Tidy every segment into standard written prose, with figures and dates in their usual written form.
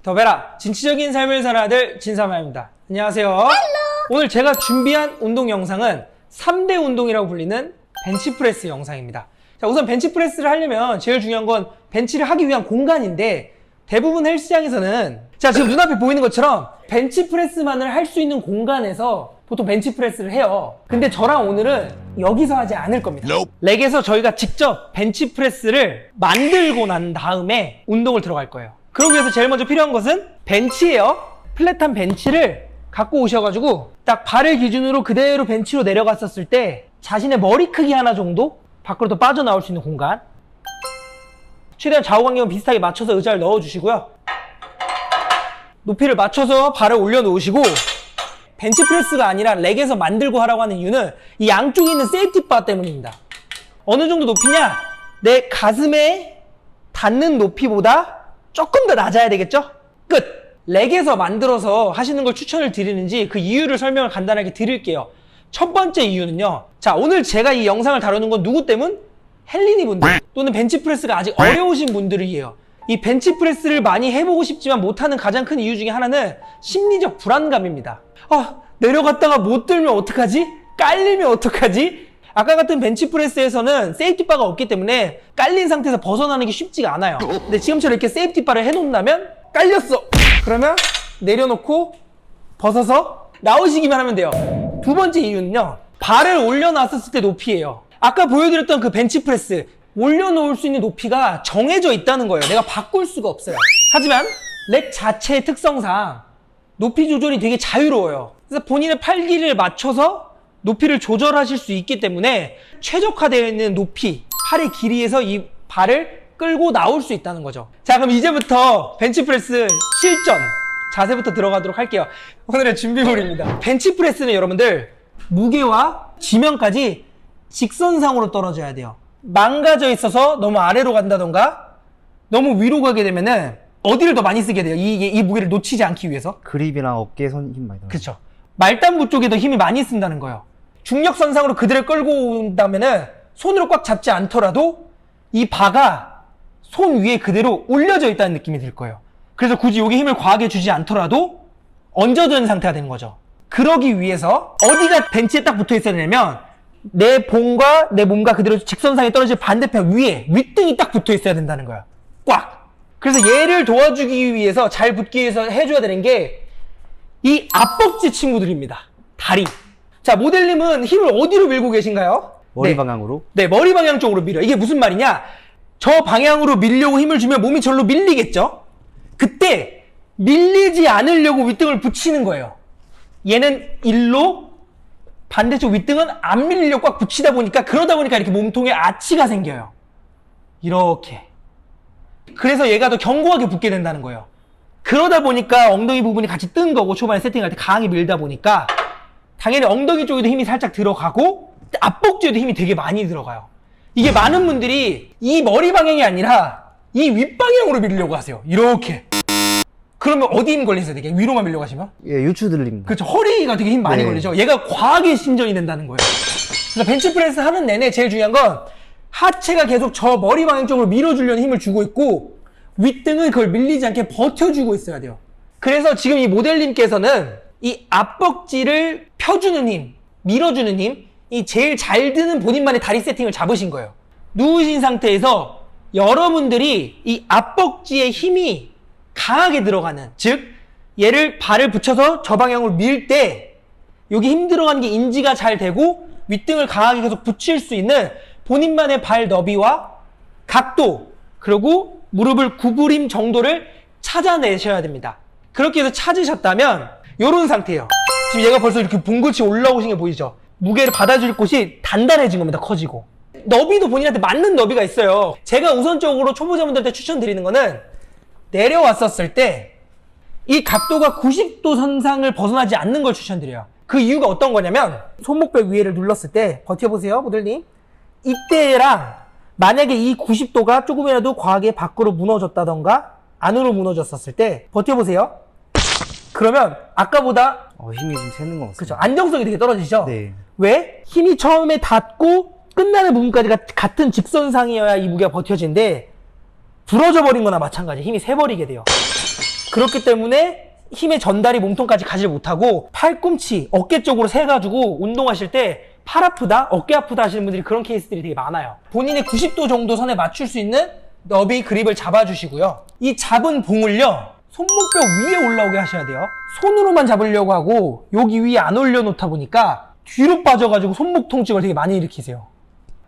더베라 진취적인 삶을 사는 아들 진사마입니다. 안녕하세요. 오늘 제가 준비한 운동 영상은 3대 운동이라고 불리는 벤치프레스 영상입니다. 자, 우선 벤치프레스를 하려면 제일 중요한 건 벤치를 하기 위한 공간인데, 대부분 헬스장에서는 자, 지금 눈앞에 보이는 것처럼 벤치프레스만을 할 수 있는 공간에서 보통 벤치프레스를 해요. 근데 저랑 오늘은 여기서 하지 않을 겁니다. 렉에서 저희가 직접 벤치프레스를 만들고 난 다음에 운동을 들어갈 거예요. 그러기 위해서 제일 먼저 필요한 것은 벤치예요. 플랫한 벤치를 갖고 오셔가지고 딱 발을 기준으로 그대로 벤치로 내려갔었을 때 자신의 머리 크기 하나 정도 밖으로 빠져나올 수 있는 공간, 최대한 좌우 간격은 비슷하게 맞춰서 의자를 넣어주시고요. 높이를 맞춰서 발을 올려놓으시고, 벤치프레스가 아니라 렉에서 만들고 하라고 하는 이유는 이 양쪽에 있는 세이프티바 때문입니다. 어느 정도 높이냐? 내 가슴에 닿는 높이보다 조금 더 낮아야 되겠죠? 끝! 렉에서 만들어서 하시는 걸 추천을 드리는지 그 이유를 설명을 간단하게 드릴게요. 첫 번째 이유는요, 자, 오늘 제가 이 영상을 다루는 건 누구 때문? 헬린이 분들 또는 벤치프레스가 아직 어려우신 분들을 위해요. 이 벤치프레스를 많이 해보고 싶지만 못하는 가장 큰 이유 중에 하나는 심리적 불안감입니다. 내려갔다가 못 들면 어떡하지? 깔리면 어떡하지? 아까 같은 벤치프레스에서는 세이프티바가 없기 때문에 깔린 상태에서 벗어나는 게 쉽지가 않아요. 근데 지금처럼 이렇게 세이프티바를 해놓는다면 깔렸어! 그러면 내려놓고 벗어서 나오시기만 하면 돼요. 두 번째 이유는요, 발을 올려놨었을 때 높이예요. 아까 보여드렸던 그 벤치프레스, 올려놓을 수 있는 높이가 정해져 있다는 거예요. 내가 바꿀 수가 없어요. 하지만 렉 자체의 특성상 높이 조절이 되게 자유로워요. 그래서 본인의 팔 길이를 맞춰서 높이를 조절하실 수 있기 때문에 최적화되어 있는 높이, 팔의 길이에서 이 발을 끌고 나올 수 있다는 거죠. 자, 그럼 이제부터 벤치프레스 실전 자세부터 들어가도록 할게요. 오늘의 준비물입니다. 벤치프레스는 여러분들 무게와 지면까지 직선상으로 떨어져야 돼요. 망가져 있어서 너무 아래로 간다던가 너무 위로 가게 되면은 어디를 더 많이 쓰게 돼요? 이 무게를 놓치지 않기 위해서. 그립이랑 어깨에 힘 많이 들어요. 그렇죠. 말단부 쪽에 더 힘이 많이 쓴다는 거예요. 중력선상으로 그대로 끌고 온다면은 손으로 꽉 잡지 않더라도 이 바가 손 위에 그대로 올려져 있다는 느낌이 들 거예요. 그래서 굳이 여기 힘을 과하게 주지 않더라도 얹어져 있는 상태가 되는 거죠. 그러기 위해서 어디가 벤치에 딱 붙어 있어야 되냐면 내 봉과 내 몸과 그대로 직선상에 떨어질 반대편 위에 윗등이 딱 붙어 있어야 된다는 거야. 꽉! 그래서 얘를 도와주기 위해서, 잘 붙기 위해서 해줘야 되는 게 이 앞벅지 친구들입니다. 다리. 자, 모델님은 힘을 어디로 밀고 계신가요? 머리 방향으로? 네, 머리 방향 쪽으로 밀어요. 이게 무슨 말이냐? 저 방향으로 밀려고 힘을 주면 몸이 절로 밀리겠죠? 그때 밀리지 않으려고 윗등을 붙이는 거예요. 얘는 일로, 반대쪽 윗등은 안 밀리려고 꽉 붙이다 보니까, 그러다 보니까 이렇게 몸통에 아치가 생겨요. 이렇게. 그래서 얘가 더 견고하게 붙게 된다는 거예요. 그러다 보니까 엉덩이 부분이 같이 뜬 거고, 초반에 세팅할 때 강하게 밀다 보니까 당연히 엉덩이 쪽에도 힘이 살짝 들어가고 앞벅지에도 힘이 되게 많이 들어가요. 이게 많은 분들이 이 머리 방향이 아니라 이 윗방향으로 밀려고 하세요. 이렇게. 그러면 어디 힘 걸리세요? 되게 위로만 밀려고 하시면? 예, 유추 들립니다. 그렇죠. 허리가 되게 힘 많이 네. 걸리죠. 얘가 과하게 신전이 된다는 거예요. 그래서 벤치프레스 하는 내내 제일 중요한 건 하체가 계속 저 머리 방향 쪽으로 밀어주려는 힘을 주고 있고, 윗등은 그걸 밀리지 않게 버텨주고 있어야 돼요. 그래서 지금 이 모델님께서는 이 앞벅지를 펴주는 힘, 밀어주는 힘, 이 제일 잘 드는 본인만의 다리 세팅을 잡으신 거예요. 누우신 상태에서 여러분들이 이 앞벅지에 힘이 강하게 들어가는, 즉 얘를 발을 붙여서 저 방향으로 밀 때 여기 힘 들어가는 게 인지가 잘 되고 윗등을 강하게 계속 붙일 수 있는 본인만의 발 너비와 각도, 그리고 무릎을 구부림 정도를 찾아내셔야 됩니다. 그렇게 해서 찾으셨다면 이런 상태예요. 지금 얘가 벌써 이렇게 봉긋이 올라오신 게 보이죠? 무게를 받아줄 곳이 단단해진 겁니다. 커지고. 너비도 본인한테 맞는 너비가 있어요. 제가 우선적으로 초보자분들한테 추천드리는 거는 내려왔었을 때 이 각도가 90도 선상을 벗어나지 않는 걸 추천드려요. 그 이유가 어떤 거냐면, 손목뼈 위에를 눌렀을 때, 버텨보세요, 모델님. 이때랑 만약에 이 90도가 조금이라도 과하게 밖으로 무너졌다던가 안으로 무너졌었을 때 버텨보세요. 그러면 아까보다 힘이 좀 새는 것 같습니다. 그렇죠. 안정성이 되게 떨어지죠? 네. 왜? 힘이 처음에 닿고 끝나는 부분까지가 같은 직선상이어야 이 무게가 버텨지는데 부러져 버린 거나 마찬가지. 힘이 새버리게 돼요. 그렇기 때문에 힘의 전달이 몸통까지 가지 못하고 팔꿈치, 어깨 쪽으로 세가지고 운동하실 때 팔 아프다, 어깨 아프다 하시는 분들이 그런 케이스들이 되게 많아요. 본인의 90도 정도 선에 맞출 수 있는 너비 그립을 잡아주시고요. 이 잡은 봉을요, 손목뼈 위에 올라오게 하셔야 돼요. 손으로만 잡으려고 하고 여기 위에 안 올려놓다 보니까 뒤로 빠져가지고 손목 통증을 되게 많이 일으키세요.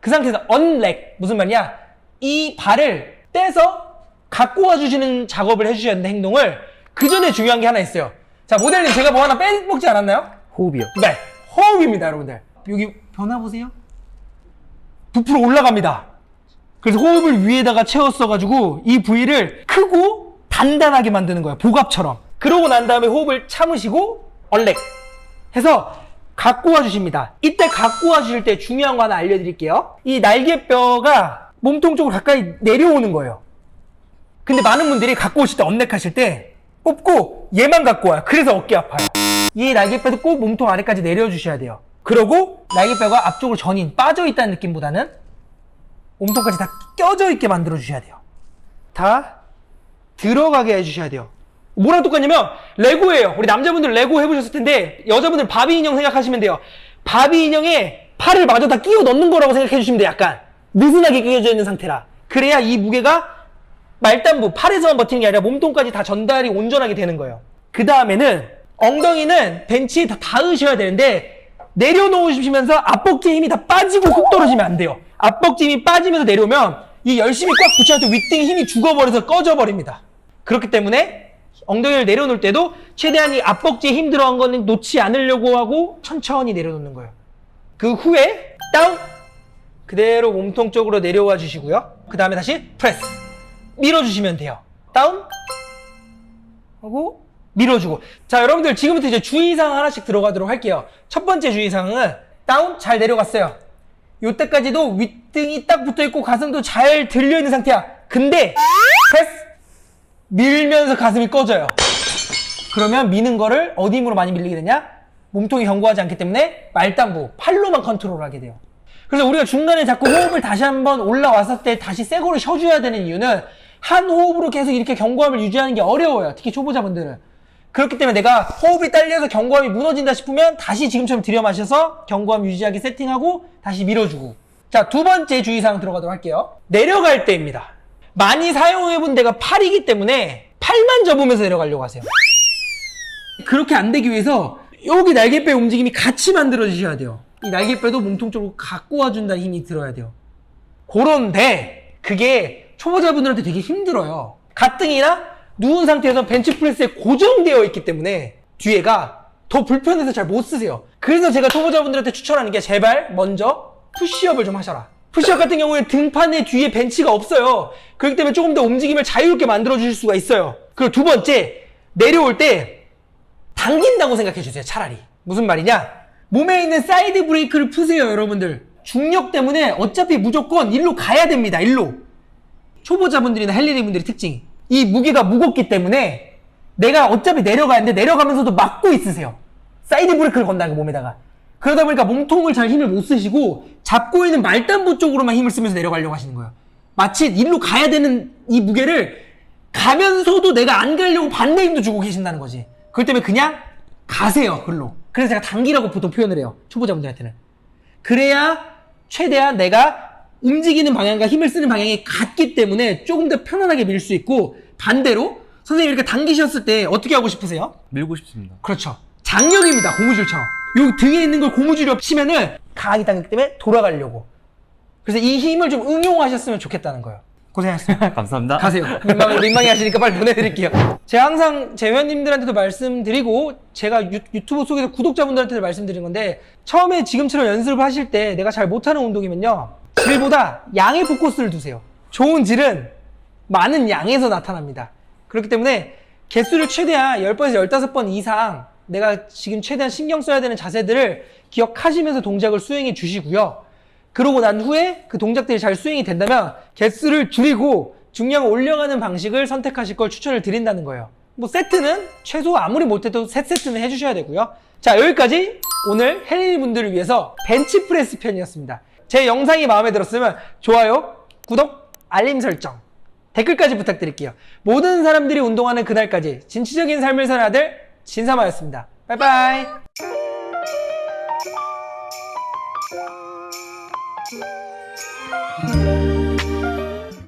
그 상태에서 언렉, 무슨 말이냐, 이 발을 떼서 갖고 와주시는 작업을 해주셔야 되는 행동을 그 전에 중요한 게 하나 있어요. 자, 모델님 제가 뭐 하나 빼먹지 않았나요? 호흡이요. 네, 호흡입니다, 여러분들. 여기 변화 보세요. 부풀어 올라갑니다. 그래서 호흡을 위에다가 채웠어가지고 이 부위를 크고 단단하게 만드는 거예요. 복압처럼. 그러고 난 다음에 호흡을 참으시고 얼렉 해서 갖고 와주십니다. 이때 갖고 와주실 때 중요한 거 하나 알려드릴게요. 이 날개뼈가 몸통 쪽으로 가까이 내려오는 거예요. 근데 많은 분들이 갖고 오실 때 언렉하실 때 뽑고 얘만 갖고 와요. 그래서 어깨 아파요. 이 날개뼈도 꼭 몸통 아래까지 내려주셔야 돼요. 그러고 날개뼈가 앞쪽으로 전인 빠져있다는 느낌보다는 몸통까지 다 껴져 있게 만들어 주셔야 돼요. 다 들어가게 해주셔야 돼요. 뭐랑 똑같냐면 레고예요. 우리 남자분들 레고 해보셨을 텐데 여자분들 바비 인형 생각하시면 돼요. 바비 인형에 팔을 마저 다 끼워 넣는 거라고 생각해 주시면 돼요. 약간 느슨하게 끼워져 있는 상태라. 그래야 이 무게가 말단부, 팔에서만 버티는 게 아니라 몸통까지 다 전달이 온전하게 되는 거예요. 그 다음에는 엉덩이는 벤치에 다 닿으셔야 되는데 내려놓으시면서 앞벅지의 힘이 다 빠지고 훅 떨어지면 안 돼요. 앞벅지 힘이 빠지면서 내려오면 이 열심히 꽉 붙여놨던 윗등이 힘이 죽어버려서 꺼져버립니다. 그렇기 때문에 엉덩이를 내려놓을 때도 최대한 이 앞벅지에 힘 들어간 거는 놓지 않으려고 하고 천천히 내려놓는 거예요. 그 후에 다운, 그대로 몸통 쪽으로 내려와 주시고요. 그 다음에 다시 프레스, 밀어주시면 돼요. 다운 하고 밀어주고. 자, 여러분들 지금부터 이제 주의사항 하나씩 들어가도록 할게요. 첫 번째 주의사항은 다운, 잘 내려갔어요. 요때까지도 윗등이 딱 붙어있고 가슴도 잘 들려있는 상태야. 근데 프레스, 밀면서 가슴이 꺼져요. 그러면 미는 거를 어디 힘으로 많이 밀리게 되냐? 몸통이 견고하지 않기 때문에 말단부, 팔로만 컨트롤하게 돼요. 그래서 우리가 중간에 자꾸 호흡을 다시 한번 올라왔을 때 다시 새 거를 쉬어줘야 되는 이유는 한 호흡으로 계속 이렇게 견고함을 유지하는 게 어려워요. 특히 초보자분들은. 그렇기 때문에 내가 호흡이 딸려서 견고함이 무너진다 싶으면 다시 지금처럼 들여 마셔서 견고함 유지하게 세팅하고 다시 밀어주고. 자, 두 번째 주의사항 들어가도록 할게요. 내려갈 때입니다. 많이 사용해본 데가 팔이기 때문에 팔만 접으면서 내려가려고 하세요. 그렇게 안 되기 위해서 여기 날개뼈 움직임이 같이 만들어주셔야 돼요. 이 날개뼈도 몸통 쪽으로 갖고 와준다는 힘이 들어야 돼요. 그런데 그게 초보자분들한테 되게 힘들어요. 가뜩이나 누운 상태에서 벤치프레스에 고정되어 있기 때문에 뒤에가 더 불편해서 잘 못 쓰세요. 그래서 제가 초보자분들한테 추천하는 게 제발 먼저 푸시업을 좀 하셔라. 푸시업 같은 경우에는 등판에 뒤에 벤치가 없어요. 그렇기 때문에 조금 더 움직임을 자유롭게 만들어 주실 수가 있어요. 그리고 두 번째, 내려올 때 당긴다고 생각해 주세요. 차라리. 무슨 말이냐? 몸에 있는 사이드 브레이크를 푸세요. 여러분들 중력 때문에 어차피 무조건 일로 가야 됩니다. 일로. 초보자분들이나 헬리리 분들의 특징이 이 무게가 무겁기 때문에 내가 어차피 내려가는데 내려가면서도 막고 있으세요. 사이드 브레이크를 건다는 거 몸에다가. 그러다 보니까 몸통을 잘 힘을 못 쓰시고 잡고 있는 말단부 쪽으로만 힘을 쓰면서 내려가려고 하시는 거예요. 마치 일로 가야 되는 이 무게를 가면서도 내가 안 가려고 반대 힘도 주고 계신다는 거지. 그렇기 때문에 그냥 가세요. 글로. 그래서 제가 당기라고 보통 표현을 해요. 초보자분들한테는. 그래야 최대한 내가 움직이는 방향과 힘을 쓰는 방향이 같기 때문에 조금 더 편안하게 밀 수 있고, 반대로 선생님이 이렇게 당기셨을 때 어떻게 하고 싶으세요? 밀고 싶습니다. 그렇죠. 장력입니다. 고무줄처럼. 요 등에 있는 걸 고무줄로 치면은 강하게 당기기 때문에 돌아가려고. 그래서 이 힘을 좀 응용하셨으면 좋겠다는 거예요. 고생하셨습니다. 감사합니다. 가세요. 민망해 하시니까 빨리 보내드릴게요. 제가 항상 제 회원님들한테도 말씀드리고 제가 유튜브 속에서 구독자분들한테도 말씀드린 건데, 처음에 지금처럼 연습을 하실 때 내가 잘 못하는 운동이면요, 질보다 양에 포커스를 두세요. 좋은 질은 많은 양에서 나타납니다. 그렇기 때문에 개수를 최대한 10번에서 15번 이상 내가 지금 최대한 신경 써야 되는 자세들을 기억하시면서 동작을 수행해 주시고요. 그러고 난 후에 그 동작들이 잘 수행이 된다면 개수를 줄이고 중량을 올려가는 방식을 선택하실 걸 추천을 드린다는 거예요. 뭐 세트는 최소 아무리 못해도 3세트는 해주셔야 되고요. 자, 여기까지 오늘 헬리니 분들을 위해서 벤치프레스 편이었습니다. 제 영상이 마음에 들었으면 좋아요, 구독, 알림 설정 댓글까지 부탁드릴게요. 모든 사람들이 운동하는 그날까지 진취적인 삶을 사는 아들 진사마였습니다. 빠이빠이.